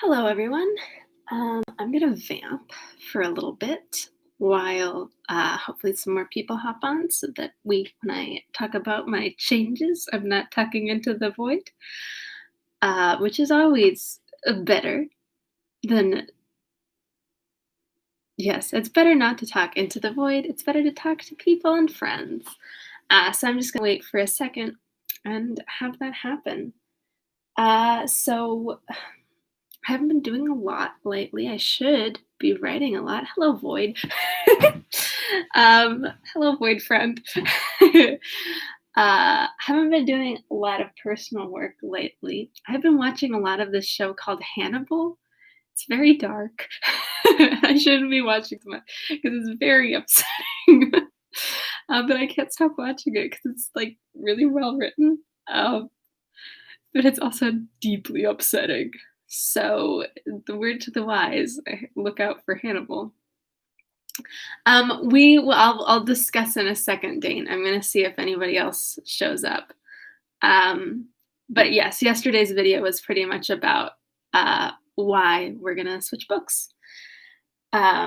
Hello, everyone. I'm going to vamp for a little bit while hopefully some more people hop on so that when I talk about my changes, I'm not talking into the void, which is always better than, yes, it's better not to talk into the void. It's better to talk to people and friends. So I'm just going to wait for a second and have that happen. So I haven't been doing a lot lately. I should be writing a lot. Hello, Void. Hello, Void friend. Haven't been doing a lot of personal work lately. I've been watching a lot of this show called Hannibal. It's very dark. I shouldn't be watching too much because it's very upsetting. But I can't stop watching it because it's like really well written. But it's also deeply upsetting. So the word to the wise, look out for Hannibal. I'll discuss in a second, Dane. I'm going to see if anybody else shows up. But yes, yesterday's video was pretty much about why we're going to switch books, et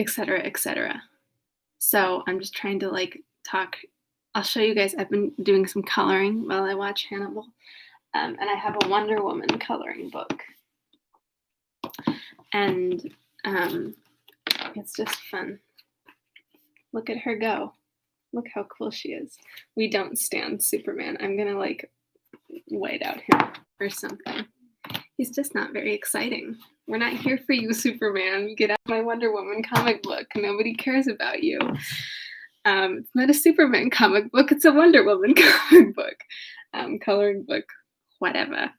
cetera, et cetera. So I'm just trying to talk. I'll show you guys. I've been doing some coloring while I watch Hannibal. And I have a Wonder Woman coloring book. And it's just fun. Look at her go. Look how cool she is. We don't stand Superman. I'm going to white out him or something. He's just not very exciting. We're not here for you, Superman. Get out of my Wonder Woman comic book. Nobody cares about you. It's not a Superman comic book. It's a Wonder Woman comic book. Coloring book. Whatever.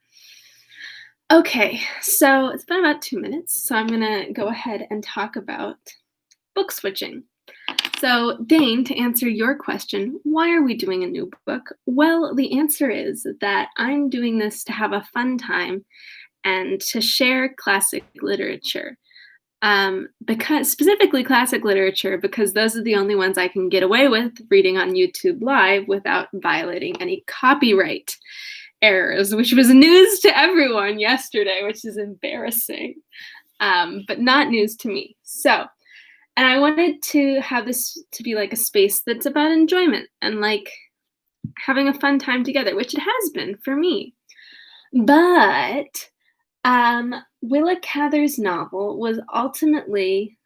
Okay, so it's been about 2 minutes, so I'm gonna go ahead and talk about book switching. So Dane, to answer your question, why are we doing a new book? Well, the answer is that I'm doing this to have a fun time and to share classic literature. Because specifically classic literature, because those are the only ones I can get away with reading on YouTube Live without violating any copyright errors, which was news to everyone yesterday, which is embarrassing, but not news to me. So, and I wanted to have this to be like a space that's about enjoyment and having a fun time together, which it has been for me. But Willa Cather's novel was ultimately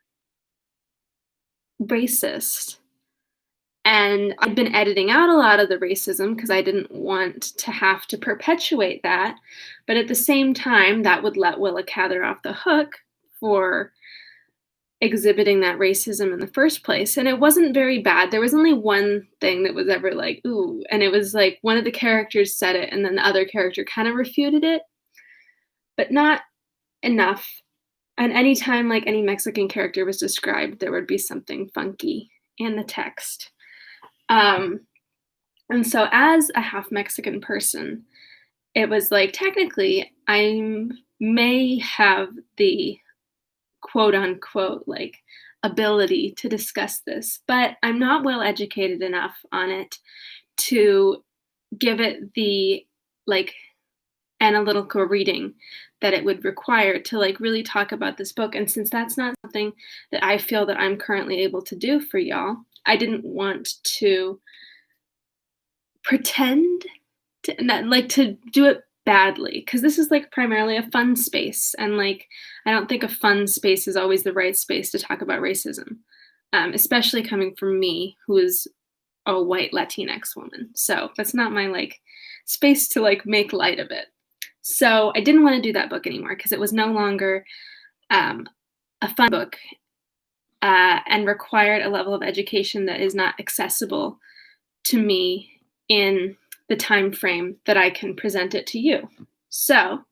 racist. And I've been editing out a lot of the racism because I didn't want to have to perpetuate that. But at the same time, that would let Willa Cather off the hook for exhibiting that racism in the first place. And it wasn't very bad. There was only one thing that was ever ooh. And it was one of the characters said it and then the other character kind of refuted it. But not enough. And anytime any Mexican character was described, there would be something funky in the text. And so as a half Mexican person, it was technically I may have the quote unquote ability to discuss this, but I'm not well educated enough on it to give it the analytical reading that it would require to really talk about this book. And since that's not something that I feel that I'm currently able to do for y'all, I didn't want to pretend to do it badly, because this is primarily a fun space, and I don't think a fun space is always the right space to talk about racism, especially coming from me, who is a white Latinx woman. So that's not my space to make light of it. So I didn't want to do that book anymore because it was no longer a fun book and required a level of education that is not accessible to me in the time frame that I can present it to you. So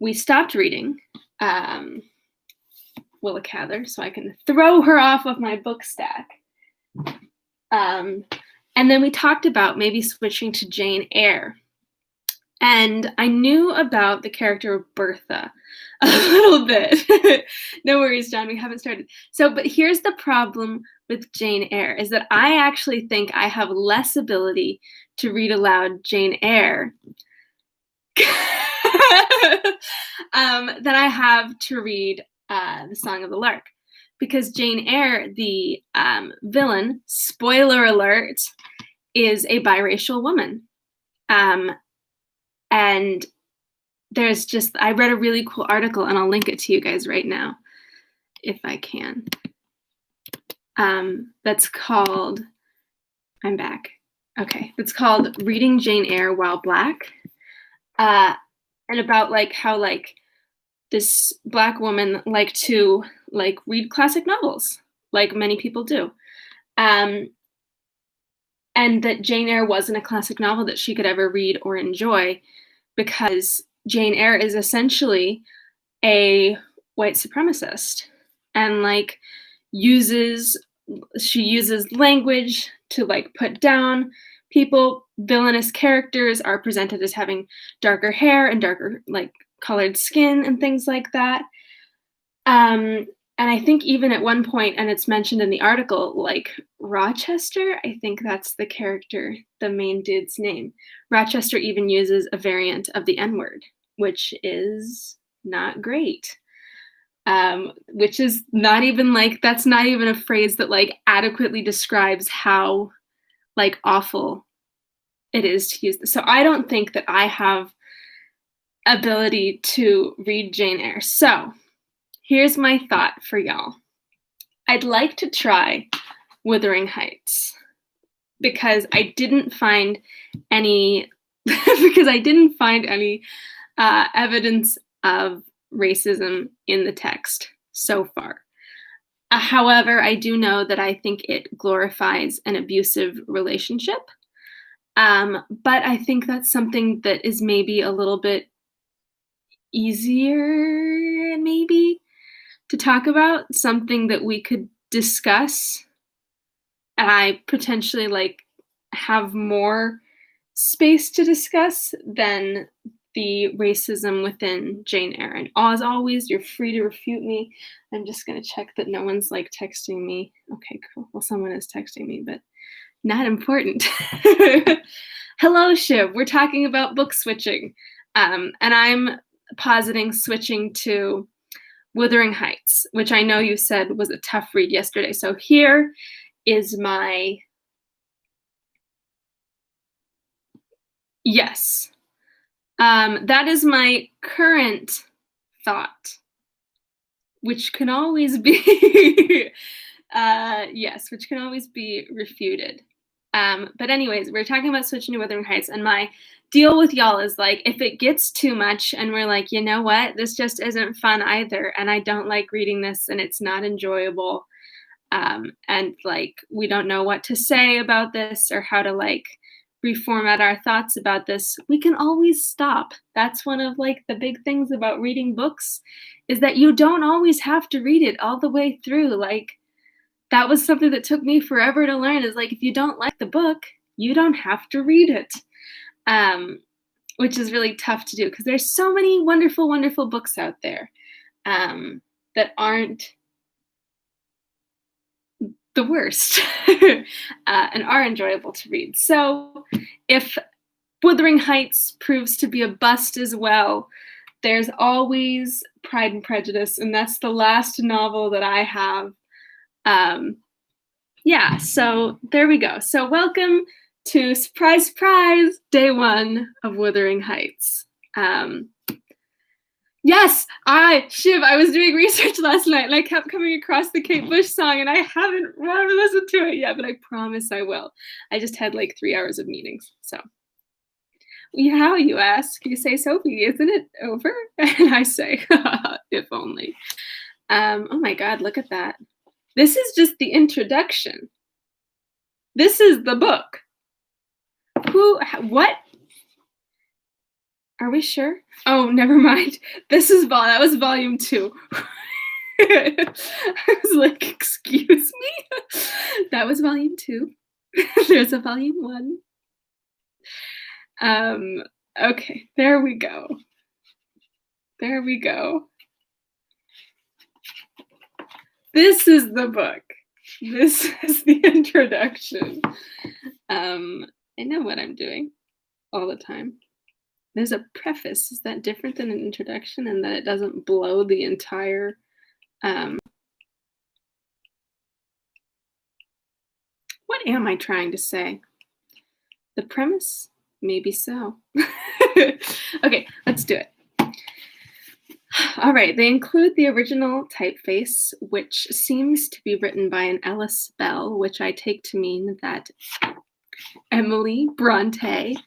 we stopped reading Willa Cather so I can throw her off of my book stack. And then we talked about maybe switching to Jane Eyre. And I knew about the character of Bertha a little bit. No worries, John, we haven't started. So, but here's the problem with Jane Eyre, is that I actually think I have less ability to read aloud Jane Eyre then I have to read The Song of the Lark, because Jane Eyre, the villain, spoiler alert, is a biracial woman. And there's just, I read a really cool article, and I'll link it to you guys right now, if I can. That's called, I'm back. Okay, it's called Reading Jane Eyre While Black. And about like how like this Black woman liked to like read classic novels, like many people do. And that Jane Eyre wasn't a classic novel that she could ever read or enjoy, because Jane Eyre is essentially a white supremacist, and like she uses language to like put down people. Villainous characters are presented as having darker hair and darker like colored skin and things like that. And I think even at one point, and it's mentioned in the article, like Rochester, I think that's the character, the main dude's name. Rochester even uses a variant of the N-word, which is not great. Which is not even like, that's not even a phrase that like adequately describes how like awful it is to use this. So I don't think that I have ability to read Jane Eyre. So here's my thought for y'all. I'd like to try Wuthering Heights, because I didn't find any evidence of racism in the text so far. However, I do know that I think it glorifies an abusive relationship. But I think that's something that is maybe a little bit easier maybe to talk about, something that we could discuss, and I potentially like have more space to discuss than the racism within Jane Eyre. And as always, you're free to refute me. I'm just gonna check that no one's like texting me. Okay, cool. Well, someone is texting me, but not important. Hello, Shiv. We're talking about book switching. And I'm positing switching to Wuthering Heights, which I know you said was a tough read yesterday. So here is my, yes. That is my current thought, which can always be, yes, which can always be refuted. But anyways, we're talking about switching to Wuthering Heights, and my deal with y'all is like, if it gets too much and we're like, you know what, this just isn't fun either, and I don't like reading this, and it's not enjoyable, and like we don't know what to say about this or how to like reformat our thoughts about this, we can always stop. That's one of like the big things about reading books, is that you don't always have to read it all the way through. Like, that was something that took me forever to learn, is like, if you don't like the book, you don't have to read it. Which is really tough to do, because there's so many wonderful, wonderful books out there that aren't the worst and are enjoyable to read. So if Wuthering Heights proves to be a bust as well, there's always Pride and Prejudice, and that's the last novel that I have. Yeah, so there we go. So welcome to surprise, surprise, day one of Wuthering Heights. Yes, Shiv, I was doing research last night and I kept coming across the Kate Bush song, and I haven't listened to it yet, but I promise I will. I just had like 3 hours of meetings, so. How, you ask? You say, Sophie, isn't it over? And I say, if only. Oh my God, look at that. This is just the introduction. This is the book. What? Are we sure? Oh, never mind. That was volume 2. I was like, excuse me? That was volume 2. There's a volume 1. Okay, there we go. There we go. This is the book. This is the introduction. I know what I'm doing all the time. There's a preface. Is that different than an introduction, and that it doesn't blow the entire what am I trying to say? The premise? Maybe so. Okay, let's do it. All right, they include the original typeface, which seems to be written by an Ellis Bell, which I take to mean that Emily Bronte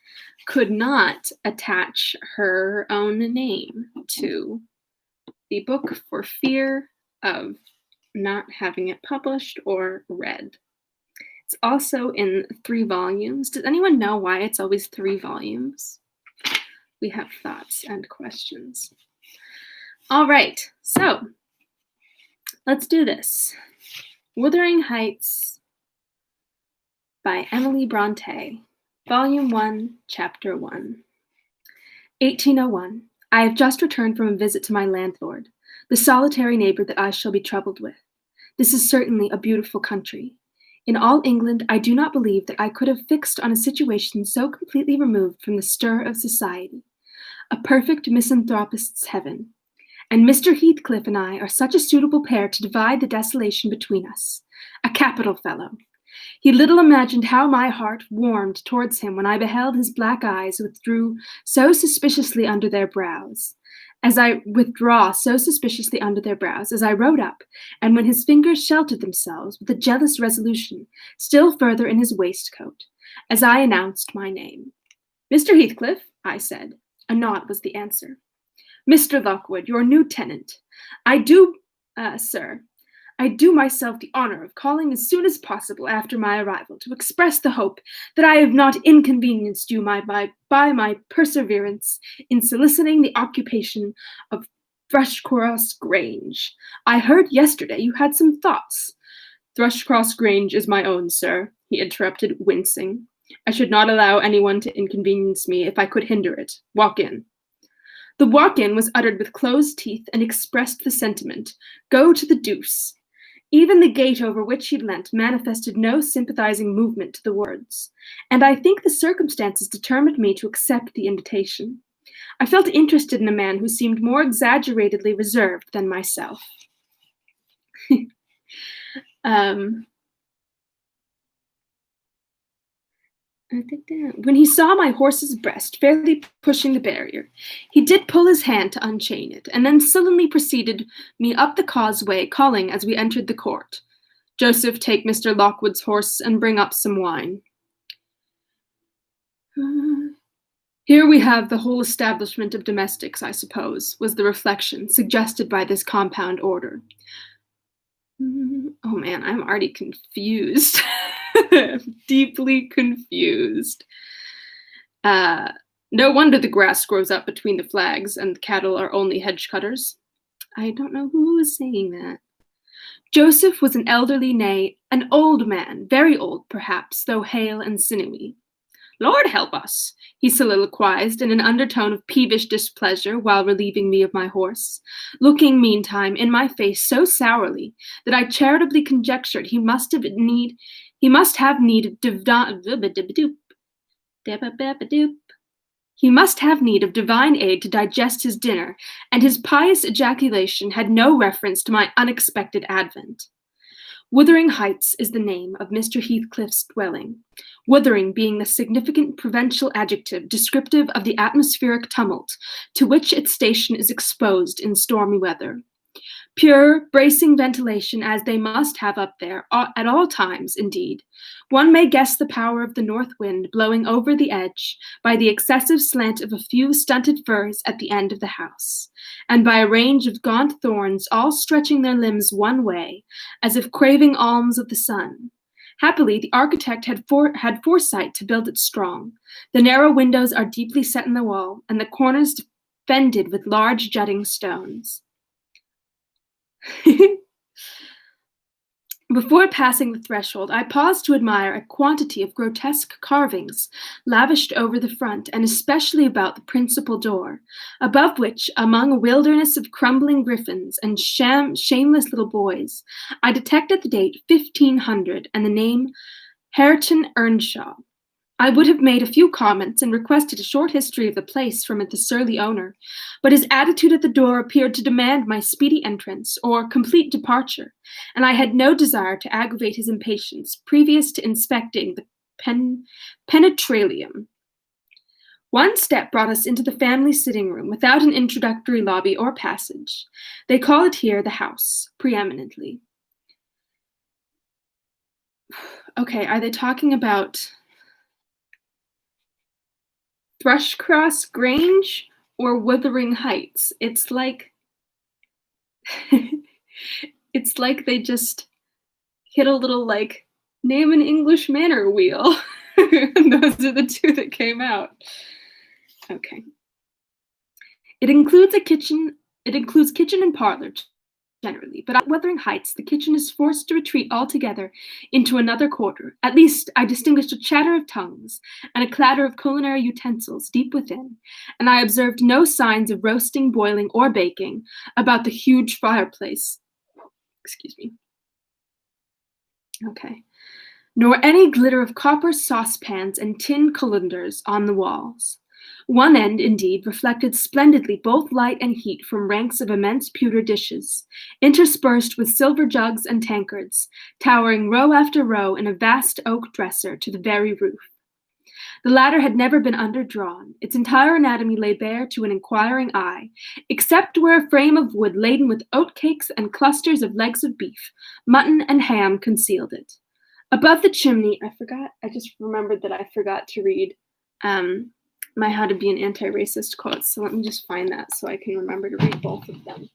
could not attach her own name to the book for fear of not having it published or read. It's also in 3 volumes. Does anyone know why it's always 3 volumes? We have thoughts and questions. All right, so let's do this. Wuthering Heights by Emily Bronte, Volume 1, Chapter 1. 1801. I have just returned from a visit to my landlord, the solitary neighbor that I shall be troubled with. This is certainly a beautiful country. In all England, I do not believe that I could have fixed on a situation so completely removed from the stir of society. A perfect misanthropist's heaven. And Mr. Heathcliff and I are such a suitable pair to divide the desolation between us. A capital fellow. He little imagined how my heart warmed towards him when I beheld his black eyes withdraw so suspiciously under their brows. As I rode up, and when his fingers sheltered themselves with a jealous resolution still further in his waistcoat, as I announced my name. Mr. Heathcliff, I said. A nod was the answer. Mr. Lockwood, your new tenant. I do myself the honor of calling as soon as possible after my arrival to express the hope that I have not inconvenienced you by my perseverance in soliciting the occupation of Thrushcross Grange. I heard yesterday you had some thoughts. Thrushcross Grange is my own, sir, he interrupted, wincing. I should not allow anyone to inconvenience me if I could hinder it. Walk in. The walk-in was uttered with closed teeth and expressed the sentiment, go to the deuce. Even the gate over which he leant manifested no sympathizing movement to the words, and I think the circumstances determined me to accept the invitation. I felt interested in a man who seemed more exaggeratedly reserved than myself. When he saw my horse's breast fairly pushing the barrier, he did pull his hand to unchain it, and then sullenly preceded me up the causeway, calling as we entered the court, Joseph, take Mr. Lockwood's horse and bring up some wine. Here we have the whole establishment of domestics, I suppose, was the reflection suggested by this compound order. Oh man, I'm already confused. Deeply confused. No wonder the grass grows up between the flags and the cattle are only hedge cutters. I don't know who was saying that. Joseph was an elderly, nay, an old man, very old perhaps, though hale and sinewy. Lord help us, he soliloquized in an undertone of peevish displeasure while relieving me of my horse, looking meantime in my face so sourly that I charitably conjectured he must have need of divine aid to digest his dinner, and his pious ejaculation had no reference to my unexpected advent. Wuthering Heights is the name of Mr. Heathcliff's dwelling, wuthering being the significant provincial adjective descriptive of the atmospheric tumult to which its station is exposed in stormy weather. Pure, bracing ventilation as they must have up there, at all times, indeed. One may guess the power of the north wind blowing over the edge by the excessive slant of a few stunted firs at the end of the house, and by a range of gaunt thorns all stretching their limbs one way, as if craving alms of the sun. Happily, the architect had foresight to build it strong. The narrow windows are deeply set in the wall, and the corners fended with large jutting stones. Before passing the threshold, I paused to admire a quantity of grotesque carvings lavished over the front and especially about the principal door, above which, among a wilderness of crumbling griffins and shameless little boys, I detected the date 1500 and the name Hareton Earnshaw. I would have made a few comments and requested a short history of the place from the surly owner, but his attitude at the door appeared to demand my speedy entrance or complete departure, and I had no desire to aggravate his impatience previous to inspecting the penetralium. One step brought us into the family sitting room without an introductory lobby or passage. They call it here the house, preeminently. Okay, are they talking about Thrushcross Grange or Wuthering Heights? It's like it's like they just hit a little like name an English manor wheel. And those are the two that came out. Okay. It includes kitchen and parlor generally, but at Wuthering Heights, the kitchen is forced to retreat altogether into another quarter. At least I distinguished a chatter of tongues and a clatter of culinary utensils deep within, and I observed no signs of roasting, boiling, or baking about the huge fireplace. Excuse me. Okay. Nor any glitter of copper saucepans and tin colanders on the walls. One end, indeed, reflected splendidly both light and heat from ranks of immense pewter dishes, interspersed with silver jugs and tankards, towering row after row in a vast oak dresser to the very roof. The latter had never been underdrawn. Its entire anatomy lay bare to an inquiring eye, except where a frame of wood laden with oatcakes and clusters of legs of beef, mutton, and ham concealed it. Above the chimney, I just remembered that I forgot to read my How to Be an Anti-Racist quotes, so let me just find that so I can remember to read both of them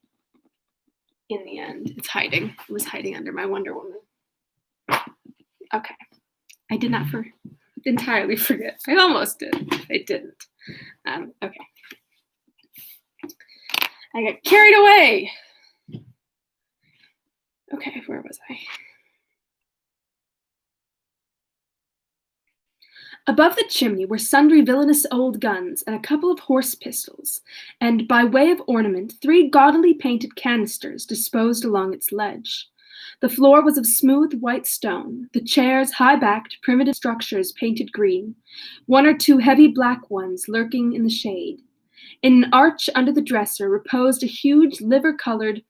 in the end. It was hiding under my Wonder Woman. Okay. I did not entirely forget. I almost did. I didn't. Okay. I got carried away. Okay, where was I? Above the chimney were sundry villainous old guns and a couple of horse pistols, and, by way of ornament, 3 gaudily painted canisters disposed along its ledge. The floor was of smooth white stone, the chairs high-backed, primitive structures painted green, 1 or 2 heavy black ones lurking in the shade. In an arch under the dresser reposed a huge liver-colored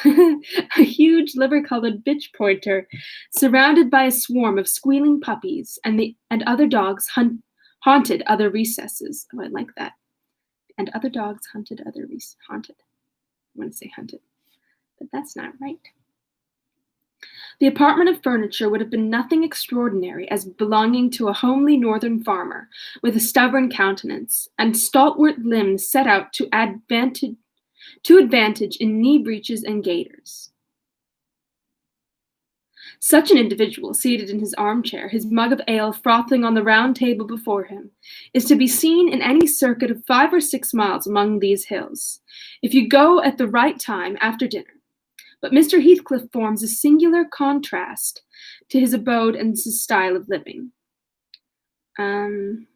bitch pointer, surrounded by a swarm of squealing puppies, and other dogs haunted other recesses. Oh, I like that. And other dogs haunted other haunted. I want to say hunted, but that's not right. The apartment of furniture would have been nothing extraordinary as belonging to a homely northern farmer with a stubborn countenance and stalwart limbs set out to advantage in knee breeches and gaiters. Such an individual, seated in his armchair, his mug of ale frothing on the round table before him, is to be seen in any circuit of 5 or 6 miles among these hills, if you go at the right time after dinner. But Mr. Heathcliff forms a singular contrast to his abode and his style of living. In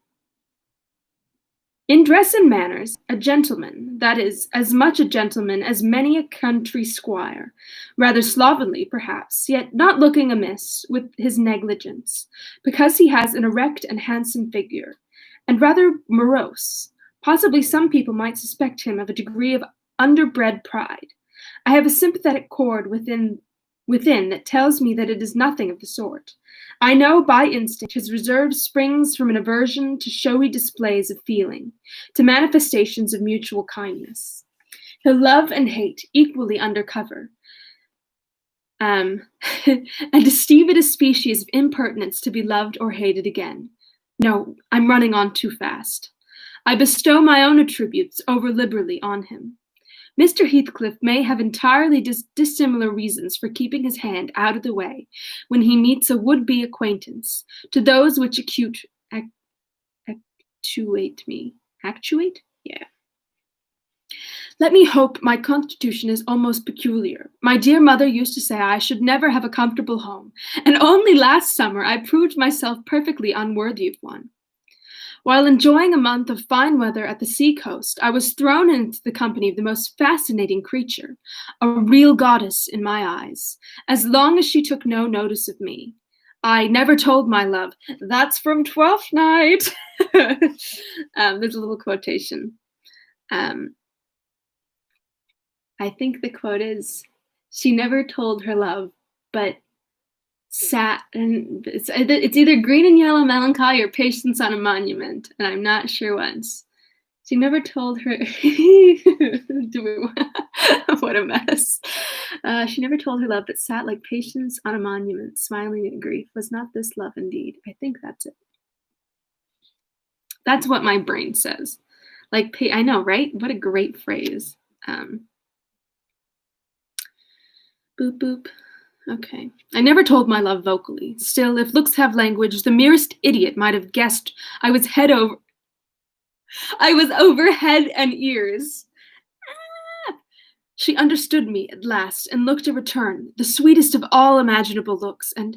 dress and manners, a gentleman, that is, as much a gentleman as many a country squire, rather slovenly, perhaps, yet not looking amiss with his negligence, because he has an erect and handsome figure, and rather morose. Possibly some people might suspect him of a degree of underbred pride. I have a sympathetic chord within that tells me that it is nothing of the sort. I know by instinct his reserve springs from an aversion to showy displays of feeling, to manifestations of mutual kindness. He'll love and hate equally under cover, and esteem it a species of impertinence to be loved or hated again. No, I'm running on too fast. I bestow my own attributes over liberally on him. Mr. Heathcliff may have entirely dissimilar reasons for keeping his hand out of the way when he meets a would-be acquaintance, to those which actuate me. Actuate? Yeah. Let me hope my constitution is almost peculiar. My dear mother used to say I should never have a comfortable home, and only last summer I proved myself perfectly unworthy of one. While enjoying a month of fine weather at the sea-coast, I was thrown into the company of the most fascinating creature, a real goddess in my eyes, as long as she took no notice of me. I never told my love. That's from Twelfth Night. There's a little quotation. I think the quote is, she never told her love, but sat, and it's either green and yellow melancholy or patience on a monument, and I'm not sure once. She never told her. What a mess. She never told her love, but sat like patience on a monument, smiling at grief. Was not this love indeed? I think that's it. That's what my brain says. Like, I know, right? What a great phrase. Boop, boop. Okay. I never told my love vocally. Still, if looks have language, the merest idiot might have guessed I was over head and ears. She understood me at last and looked a return, the sweetest of all imaginable looks, and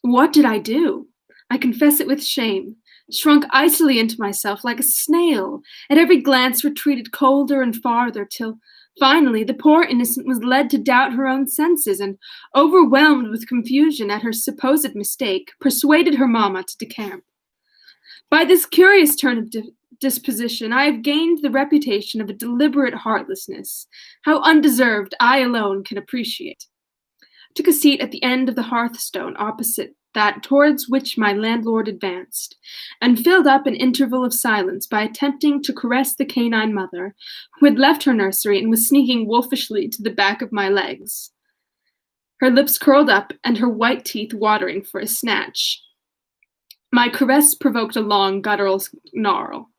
what did I do? I confess it with shame, shrunk icily into myself like a snail, at every glance retreated colder and farther, till finally the poor innocent was led to doubt her own senses, and, overwhelmed with confusion at her supposed mistake, persuaded her mamma to decamp. By this curious turn of disposition, I have gained the reputation of a deliberate heartlessness, how undeserved I alone can appreciate. Took a seat at the end of the hearthstone opposite that towards which my landlord advanced, and filled up an interval of silence by attempting to caress the canine mother, who had left her nursery and was sneaking wolfishly to the back of my legs, her lips curled up and her white teeth watering for a snatch. My caress provoked a long, guttural snarl.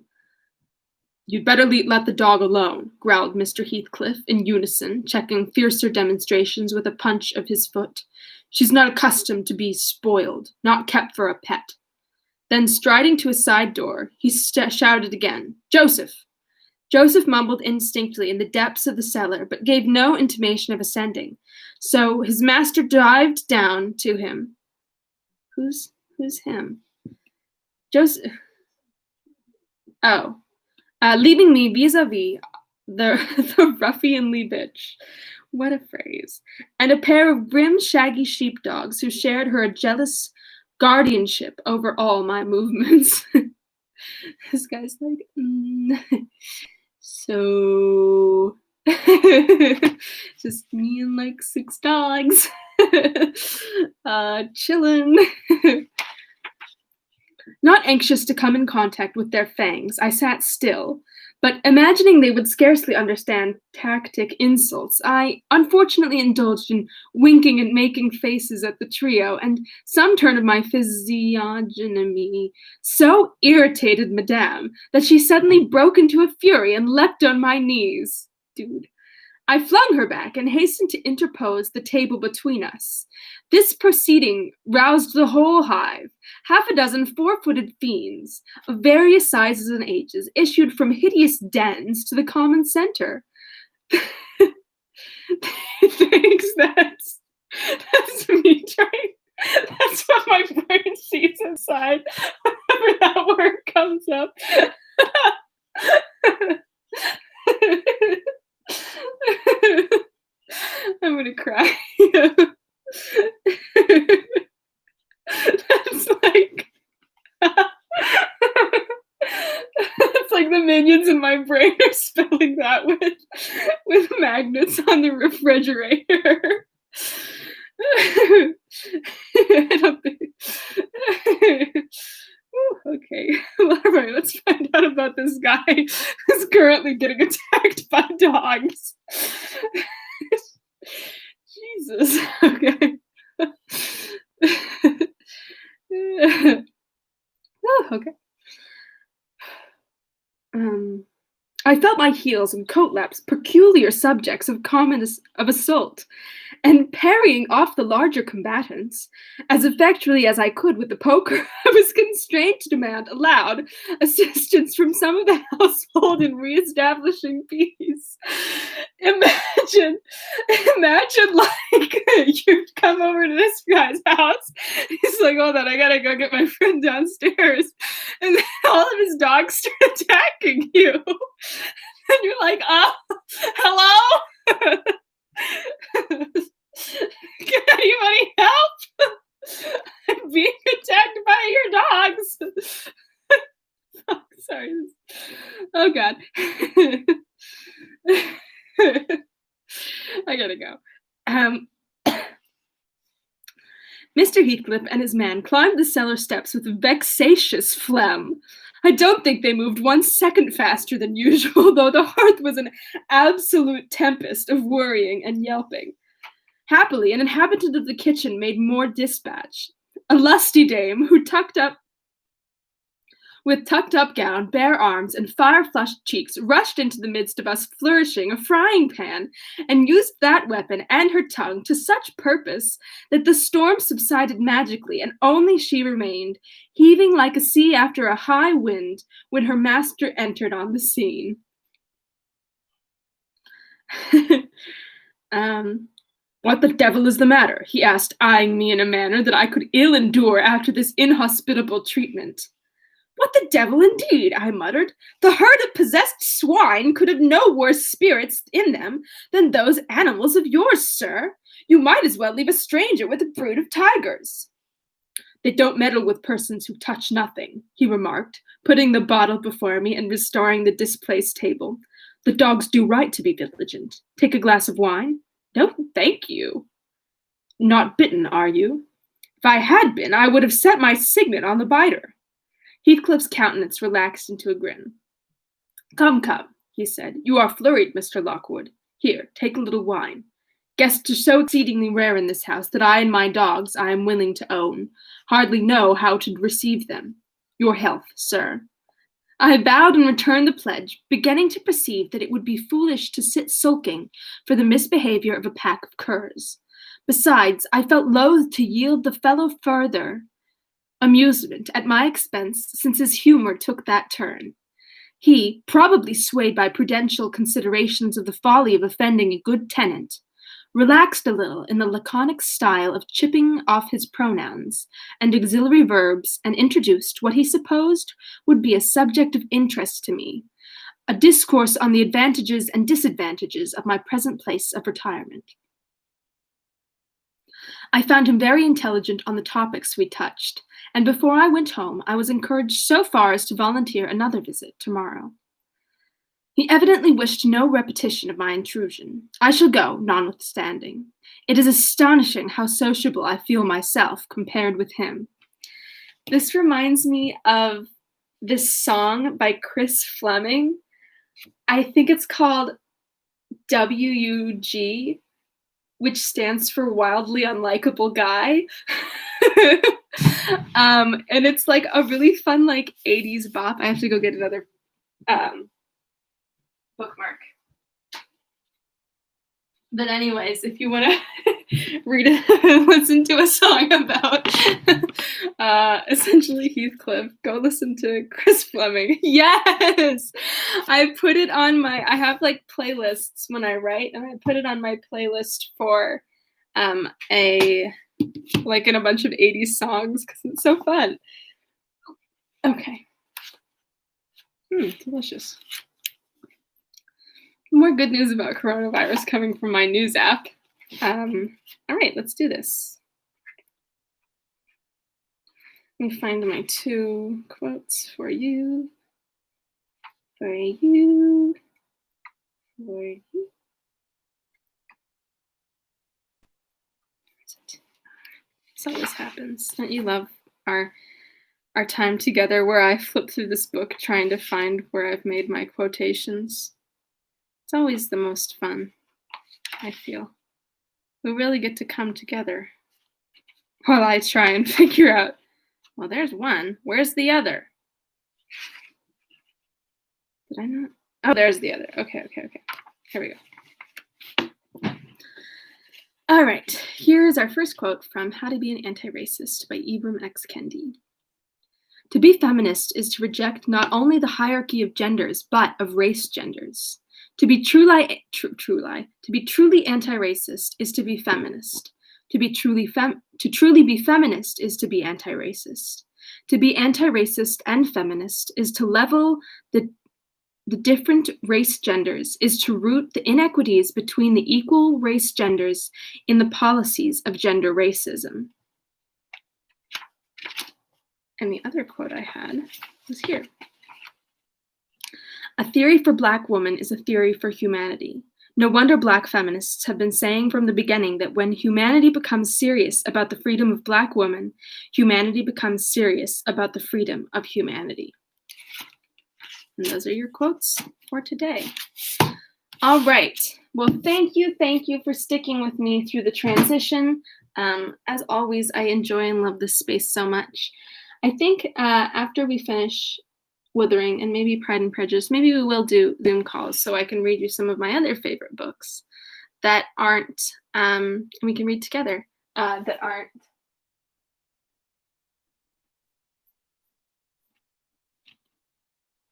You'd better let the dog alone, growled Mr. Heathcliff in unison, checking fiercer demonstrations with a punch of his foot. She's not accustomed to be spoiled, not kept for a pet. Then, striding to a side door, he shouted again, Joseph! Joseph mumbled indistinctly in the depths of the cellar, but gave no intimation of ascending. So his master dived down to him. Who's him? Joseph. Oh. Leaving me vis-a-vis the ruffianly bitch. What a phrase. And a pair of grim, shaggy sheepdogs who shared her jealous guardianship over all my movements. This guy's like, so just me and like 6 dogs chilling. Not anxious to come in contact with their fangs, I sat still, but imagining they would scarcely understand tactic insults, I unfortunately indulged in winking and making faces at the trio, and some turn of my physiognomy so irritated Madame that she suddenly broke into a fury and leapt on my knees. Dude. I flung her back and hastened to interpose the table between us. This proceeding roused the whole hive. 6 4-footed fiends of various sizes and ages issued from hideous dens to the common center. Thanks, that's me trying. That's what my brain sees inside whenever that word comes up. I'm gonna cry. That's like it's like the minions in my brain are spelling that with magnets on the refrigerator. I don't think. Okay, well, all right, let's find out about this guy who's currently getting attacked by dogs. Jesus, okay. Oh, okay. I felt my heels and coat laps peculiar subjects of assault, and parrying off the larger combatants as effectually as I could with the poker, I was constrained to demand aloud assistance from some of the household in reestablishing peace. Imagine like you'd come over to this guy's house. He's like, hold on, I gotta go get my friend downstairs. And then all of his dogs start attacking you. And you're like, hello? Can anybody help? I'm I gotta go. Um, Mr. Heathcliff and his man climbed the cellar steps with vexatious phlegm. I don't think they moved 1 second faster than usual, though the hearth was an absolute tempest of worrying and yelping. Happily, an inhabitant of the kitchen made more dispatch. A lusty dame, who with tucked-up gown, bare arms, and fire-flushed cheeks, rushed into the midst of us flourishing a frying-pan, and used that weapon and her tongue to such purpose that the storm subsided magically, and only she remained, heaving like a sea after a high wind, when her master entered on the scene. What the devil is the matter? He asked, eyeing me in a manner that I could ill endure after this inhospitable treatment. What the devil indeed, I muttered. The herd of possessed swine could have no worse spirits in them than those animals of yours, sir. You might as well leave a stranger with a brood of tigers. They don't meddle with persons who touch nothing, he remarked, putting the bottle before me and restoring the displaced table. The dogs do right to be vigilant. Take a glass of wine? No, thank you. Not bitten, are you? If I had been, I would have set my signet on the biter. Heathcliff's countenance relaxed into a grin. Come, come, he said. You are flurried, Mr. Lockwood. Here, take a little wine. Guests are so exceedingly rare in this house that I and my dogs, I am willing to own, hardly know how to receive them. Your health, sir. I bowed and returned the pledge, beginning to perceive that it would be foolish to sit sulking for the misbehavior of a pack of curs. Besides, I felt loath to yield the fellow further amusement at my expense, since his humor took that turn. He, probably swayed by prudential considerations of the folly of offending a good tenant, relaxed a little in the laconic style of chipping off his pronouns and auxiliary verbs, and introduced what he supposed would be a subject of interest to me, a discourse on the advantages and disadvantages of my present place of retirement. I found him very intelligent on the topics we touched, and before I went home, I was encouraged so far as to volunteer another visit tomorrow. He evidently wished no repetition of my intrusion. I shall go, notwithstanding. It is astonishing how sociable I feel myself compared with him. This reminds me of this song by Chris Fleming. I think it's called WUG, which stands for Wildly Unlikable Guy. And it's like a really fun, like 80s bop. I have to go get another bookmark. But anyways, if you want to listen to a song about essentially Heathcliff, go listen to Chris Fleming. Yes! I put it on I have like playlists when I write, and I put it on my playlist for in a bunch of 80s songs because it's so fun. Okay. Delicious. More good news about coronavirus coming from my news app. All right, let's do this. Let me find my 2 quotes for you. For you. For you. This always happens. Don't you love our time together where I flip through this book trying to find where I've made my quotations? It's always the most fun, I feel. We really get to come together while I try and figure out, well, there's one. Where's the other? Did I not? Oh, there's the other. Okay. Here we go. All right. Here's our first quote from How to Be an Antiracist by Ibram X. Kendi. To be feminist is to reject not only the hierarchy of genders, but of race genders. To be truly anti-racist is to be feminist. To truly be feminist is to be anti-racist. To be anti-racist and feminist is to level the different race genders, is to root the inequities between the equal race genders in the policies of gender racism. And the other quote I had was here. A theory for Black woman is a theory for humanity. No wonder Black feminists have been saying from the beginning that when humanity becomes serious about the freedom of Black women, humanity becomes serious about the freedom of humanity. And those are your quotes for today. All right. Well, thank you for sticking with me through the transition. As always, I enjoy and love this space so much. I think after we finish Wuthering and maybe Pride and Prejudice, maybe we will do Zoom calls so I can read you some of my other favorite books that aren't, and we can read together, that aren't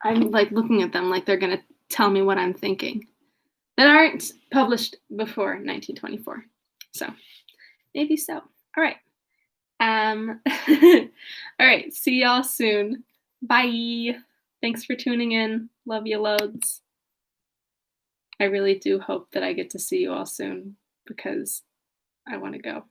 I'm like looking at them like they're going to tell me what I'm thinking, that aren't published before 1924. So maybe so. All right. All right. See y'all soon. Bye. Thanks for tuning in. Love you loads. I really do hope that I get to see you all soon because I want to go.